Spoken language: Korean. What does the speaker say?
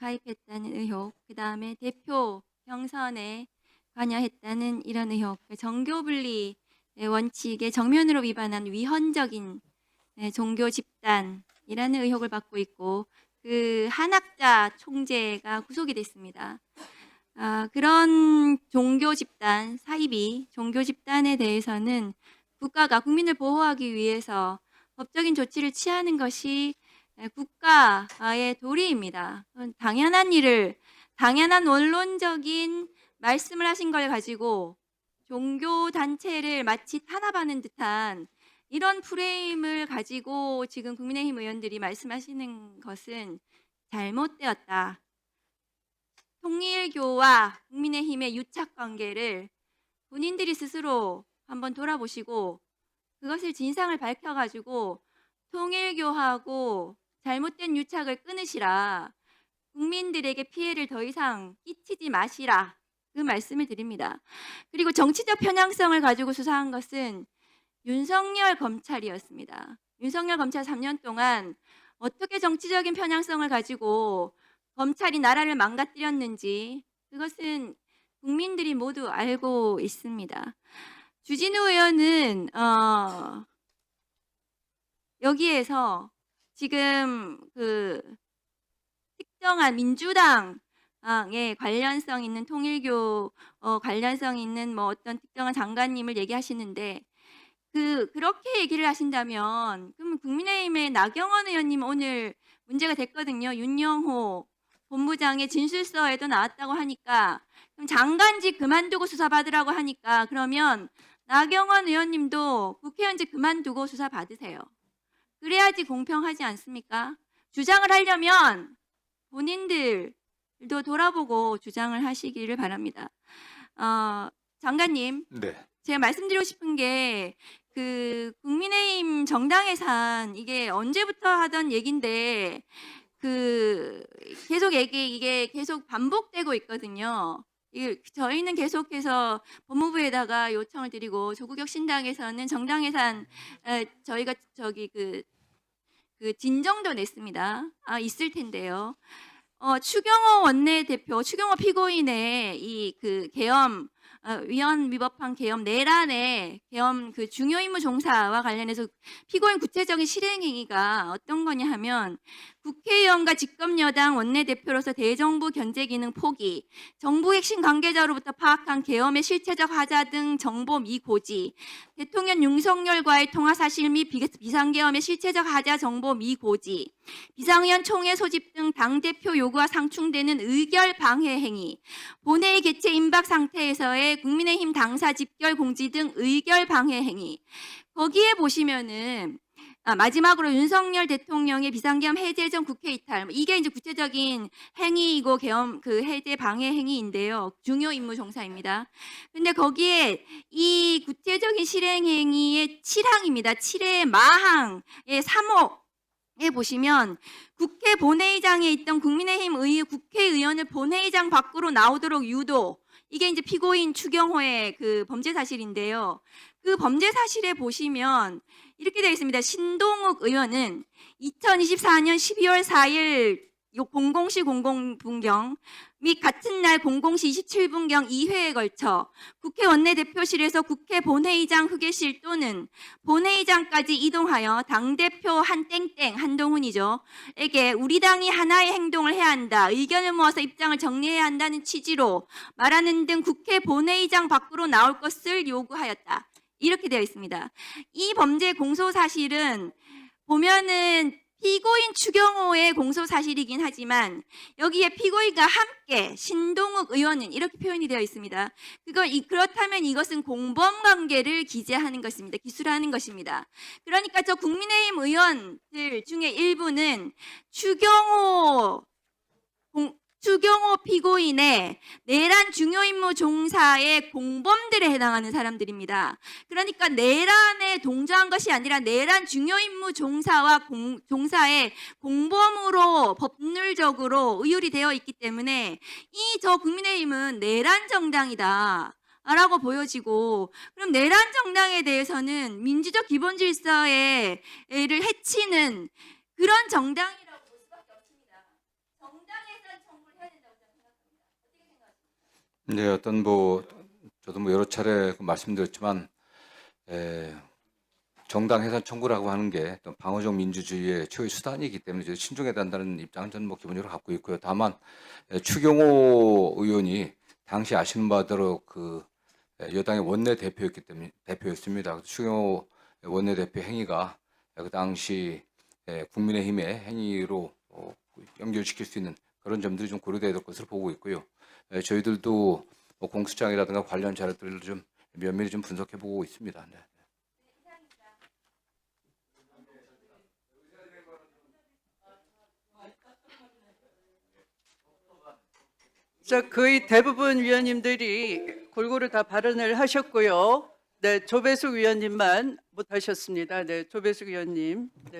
가입했다는 의혹, 그다음에 대표 경선에 관여했다는 이런 의혹, 정교 분리의 원칙에 정면으로 위반한 위헌적인 종교 집단이라는 의혹을 받고 있고, 그 한학자 총재가 구속이 됐습니다. 그런 종교 집단, 사이비 종교 집단에 대해서는 국가가 국민을 보호하기 위해서 법적인 조치를 취하는 것이 국가의 도리입니다. 당연한 일을, 당연한 원론적인 말씀을 하신 걸 가지고 종교 단체를 마치 탄압하는 듯한 이런 프레임을 가지고 지금 국민의힘 의원들이 말씀하시는 것은 잘못되었다. 통일교와 국민의힘의 유착 관계를 본인들이 스스로 한번 돌아보시고 그것을 진상을 밝혀가지고 통일교하고 잘못된 유착을 끊으시라. 국민들에게 피해를 더 이상 끼치지 마시라. 그 말씀을 드립니다. 그리고 정치적 편향성을 가지고 수사한 것은 윤석열 검찰이었습니다. 윤석열 검찰 3년 동안 어떻게 정치적인 편향성을 가지고 검찰이 나라를 망가뜨렸는지 그것은 국민들이 모두 알고 있습니다. 주진우 의원은 여기에서 지금 그 특정한 민주당에 관련성 있는 통일교 관련성 있는 뭐 어떤 특정한 장관님을 얘기하시는데 그렇게 얘기를 하신다면 그럼 국민의힘의 나경원 의원님 오늘 문제가 됐거든요. 윤영호 본부장의 진술서에도 나왔다고 하니까 그럼 장관직 그만두고 수사받으라고 하니까 그러면 나경원 의원님도 국회의원직 그만두고 수사받으세요. 그래야지 공평하지 않습니까? 주장을 하려면 본인들도 돌아보고 주장을 하시기를 바랍니다. 장관님, 네. 제가 말씀드리고 싶은 게 그 국민의힘 정당 예산 이게 언제부터 하던 얘긴데 그 계속 이게 계속 반복되고 있거든요. 저희는 계속해서 법무부에다가 요청을 드리고 조국혁신당에서는 정당 예산 저희가 그 진정도 냈습니다. 있을 텐데요. 추경호 원내대표, 추경호 피고인의 이 그 계엄 위헌 위법한 계엄 내란의 계엄 그 중요 임무 종사와 관련해서 피고인 구체적인 실행 행위가 어떤 거냐 하면 국회의원과 집권여당 원내대표로서 대정부 견제 기능 포기, 정부 핵심 관계자로부터 파악한 계엄의 실체적 하자 등 정보 미고지, 대통령 윤석열과의 통화 사실 및 비상계엄의 실체적 하자 정보 미고지, 비상의원 총회 소집 등 당대표 요구와 상충되는 의결 방해 행위, 본회의 개최 임박 상태에서의 국민의힘 당사 집결 공지 등 의결 방해 행위. 거기에 보시면은 마지막으로 윤석열 대통령의 비상계엄 해제 전 국회 이탈, 이게 이제 구체적인 행위이고 계엄 그 해제 방해 행위인데요. 중요 임무 종사입니다. 근데 거기에 이 구체적인 실행 행위의 7항입니다. 7의 마항의 3호에 보시면 국회 본회의장에 있던 국민의힘 국회의원을 본회의장 밖으로 나오도록 유도, 이게 이제 피고인 추경호의 그 범죄 사실인데요. 그 범죄 사실에 보시면 이렇게 되어 있습니다. 신동욱 의원은 2024년 12월 4일 00시 00분경 및 같은 날 00시 27분경 2회에 걸쳐 국회 원내대표실에서 국회 본회의장 휴게실 또는 본회의장까지 이동하여 당대표 한땡땡 한동훈이죠. 에게 우리 당이 하나의 행동을 해야 한다. 의견을 모아서 입장을 정리해야 한다는 취지로 말하는 등 국회 본회의장 밖으로 나올 것을 요구하였다. 이렇게 되어 있습니다. 이 범죄 공소 사실은 보면은 피고인 추경호의 공소 사실이긴 하지만 여기에 피고인과 함께 신동욱 의원은 이렇게 표현이 되어 있습니다. 그렇다면 이것은 공범 관계를 기재하는 것입니다. 기술하는 것입니다. 그러니까 저 국민의힘 의원들 중에 일부는 추경호 피고인의 내란 중요임무 종사의 공범들에 해당하는 사람들입니다. 그러니까 내란에 동조한 것이 아니라 내란 중요임무 종사와 종사의 공범으로 법률적으로 의율이 되어 있기 때문에 저 국민의힘은 내란 정당이다 라고 보여지고, 그럼 내란 정당에 대해서는 민주적 기본 질서를 해치는 그런 정당이라고 볼 수밖에 없습니다. 정당에서 네, 저도 여러 차례 말씀드렸지만 정당 해산 청구라고 하는 게 또 방어적 민주주의의 최후의 수단이기 때문에 저희 신중해야 한다는 입장은 저는 기본적으로 갖고 있고요. 다만 추경호 의원이 당시 아시는 바대로 여당의 원내 대표였습니다. 추경호 원내 대표 행위가 그 당시 국민의힘의 행위로 연결시킬 수 있는 그런 점들이 좀 고려돼야 될 것으로 보고 있고요. 저희들도 공수장이라든가 관련 자료들을 좀 면밀히 좀 분석해 보고 있습니다. 네. 자, 거의 대부분 위원님들이 골고루 다 발언을 하셨고요. 네, 조배숙 위원님만 못 하셨습니다. 네, 조배숙 위원님. 네.